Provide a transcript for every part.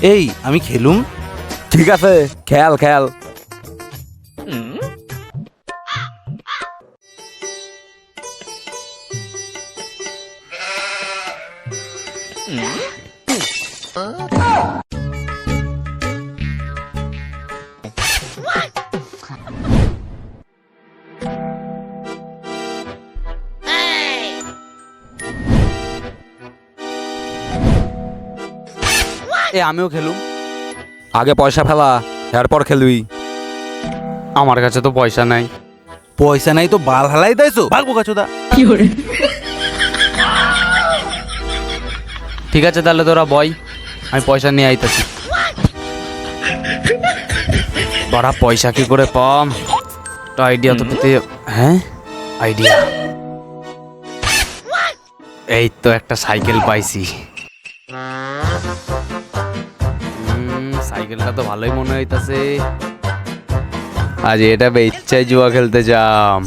এই আমি খেলুম। ঠিক আছে, খেল খেল। আমিও খেলুম। আগে পয়সা ফেলা, এরপর খেলবি। আমার কাছে তো পয়সা নাই। পয়সা নাই তো বাল হালাই দেয়ছো, ভাগবো কাচুদা। ঠিক আছে তাহলে তোরা বয়, আমি পয়সা নিয়ে আইতাছি। বড়া পয়সা কি করে পাম, একটা আইডিয়া তো পেতে। হ্যাঁ আইডিয়া, এই তো একটা সাইকেল পাইছি। সাইকেলটা তো ভালোই মনে হইতাছে। আজ এটা ইচ্ছায় জুয়া খেলতে যাম।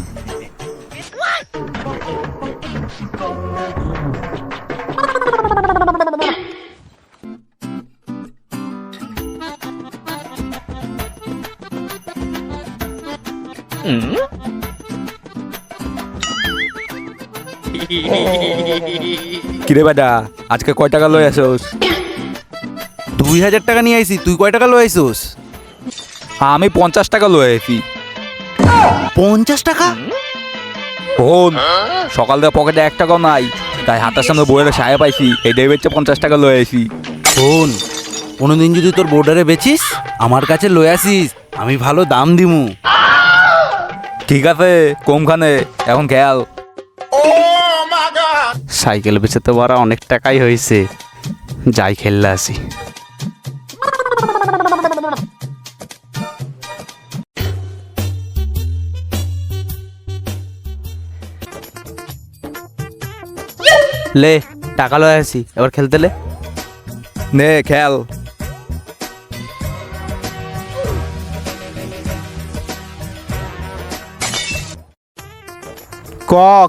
কিরে বেটা, আজকে কয় টাকা লই আসোস? 2000 টাকা নিয়ে আইছি, তুই কয় টাকা লই আইছোস? আমি 50 টাকা লই আইছি। 50 টাকা? ফোন সকাল থেকে পকেটে 1 টাকাও নাই, তাই হাতের সামনে বইয়ের সায়া পাইছি, এই ডে বেচে 50 টাকা লই আইছি। শোন, কোনোদিন যদি তোর বোর্ডারে বেচিস আমার কাছে লই আসিস, আমি ভালো দাম দিমু। ঠিক আছে, কোনখানে এখন খেয়াল। সাইকেল বেচে তো বারা অনেক টাকাই হয়েছে, যাই খেললে আসি। লে টাকা লয় আসি, এবার খেলতে লে। নে খেল।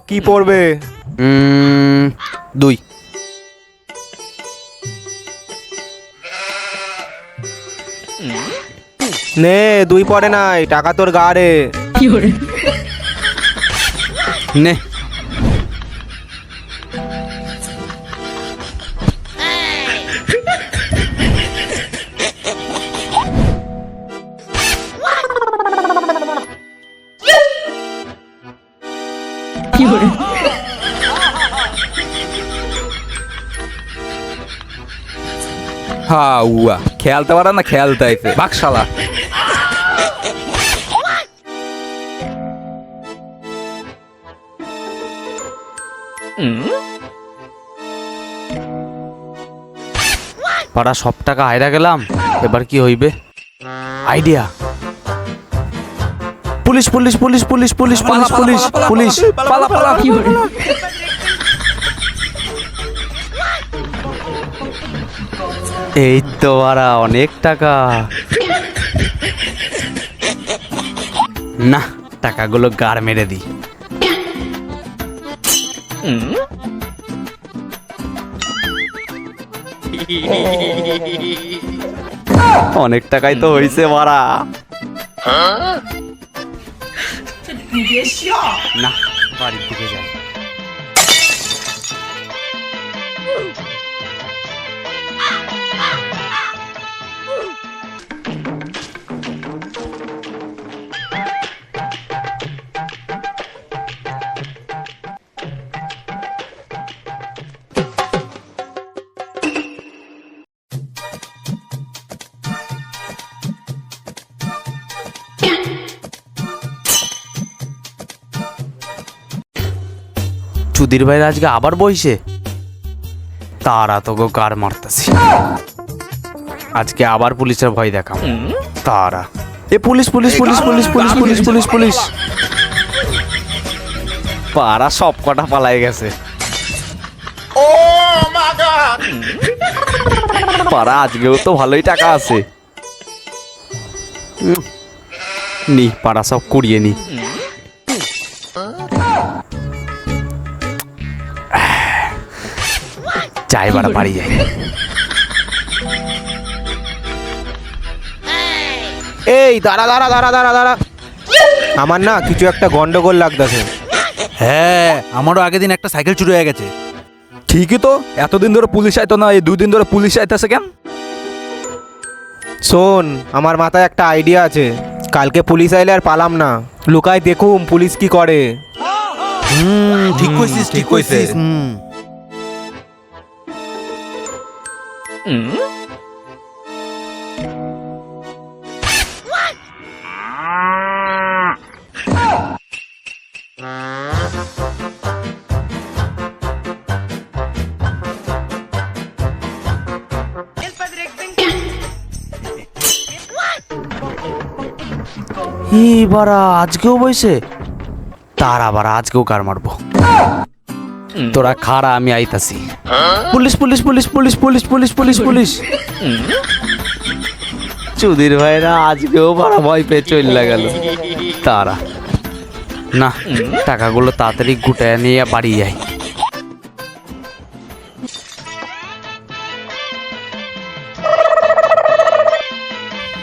কি পড়বে? 2। নে 2 পড়ে নাই, টাকা তোর গাড়ে। নে হ্যাঁ উয়া খেলতে পারে না, খেলতে আইছে বাকশালা। পাড়া সব টাকা হাইরা গেলাম, এবার কি হইবে? Idea. Police police police police police police police police, পালা পালা। এই তো বাড়া অনেক টাকা। না, টাকাগুলো গাড় মেরে দিই। অনেক টাকাই তো হইছে বাড়া। না, বাড়ির দিকে যাই। চুদির ভাইরা আজকে আবার বইছে, তারা তো গো কার মারতাছি। আজকে আবার পুলিশের ভয় দেখাম তারা। এ police police police police police police police police. পাড়া সব কটা পালাই গেছে। পাড়া আজকেও তো ভালোই টাকা আছে। নি পাড়া সব কুড়িয়ে নি। যাই বাড়া বাড়ি যাই। এই দাঁড়া দাঁড়া দাঁড়া দাঁড়া দাঁড়া, আমার না কিছু একটা গন্ডগোল লাগতেছে। হ্যাঁ, আমারও আগের দিন একটা সাইকেল চুরি হয়ে গেছে। ঠিকই তো, এতদিন ধরে পুলিশ আইতো না, এই 2 দিন ধরে পুলিশ আইতেছে কেন? শোন, আমার মাথায় একটা আইডিয়া আছে। কালকে পুলিশ আইলে আর পালাম না, লুকায় দেখুম পুলিশ কি করে। ঠিক কইছিস, ঠিক কইছিস। বারা আজকেও বইছে, তারা বারা আজকেও কার মারবো। তোরা খাড়া, আমি আইতাছি। Police police police police police police police police. চুদির ভাইরা আজকেও বারা ভয় পেয়ে চলে গেল। তারা না, টাকাগুলো তাড়াতাড়ি গুটায় নিয়ে বাড়ি যায়।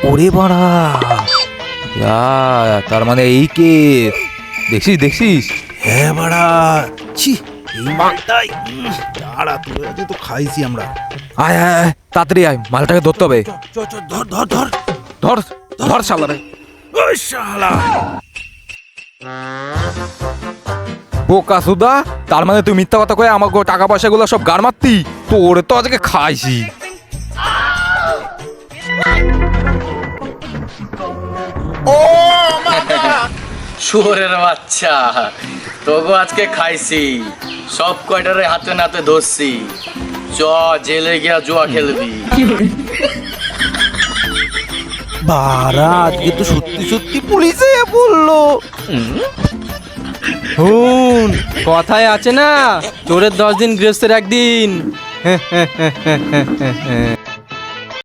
ওরে বাড়া, তার মানে এই কেস, দেখছিস দেখছিস? হ্যাঁ বাড়া, ছি এই মালটাই। দাঁড়া, তোর আজকে তো খাইছি আমরা। আয় আয় আয়, তাড়াতাড়ি আয়, মালটাকে ধরতে হবে। চ চ, ধর ধর ধর। ধর ধর শালারে। ওই শালা, বোকা সুদা, তার মানে তুই মিথ্যা কথা কয়ে আমাকে টাকা পয়সাগুলো সব গার মারতি? তো ওরে তো আজকে খাইছি। শুয়োরের বাচ্চা, তোগো আজকে খাইছি, সব কয়টারে হাতে নাতে ধরছি। চ জেলে গিয়া জুয়া খেলবি। বাড়া আজকে তো সত্যি সত্যি পুলিশে বললো। হুন, কথায় আছে না, চোরের 10 দিন গৃহস্থের 1 দিন।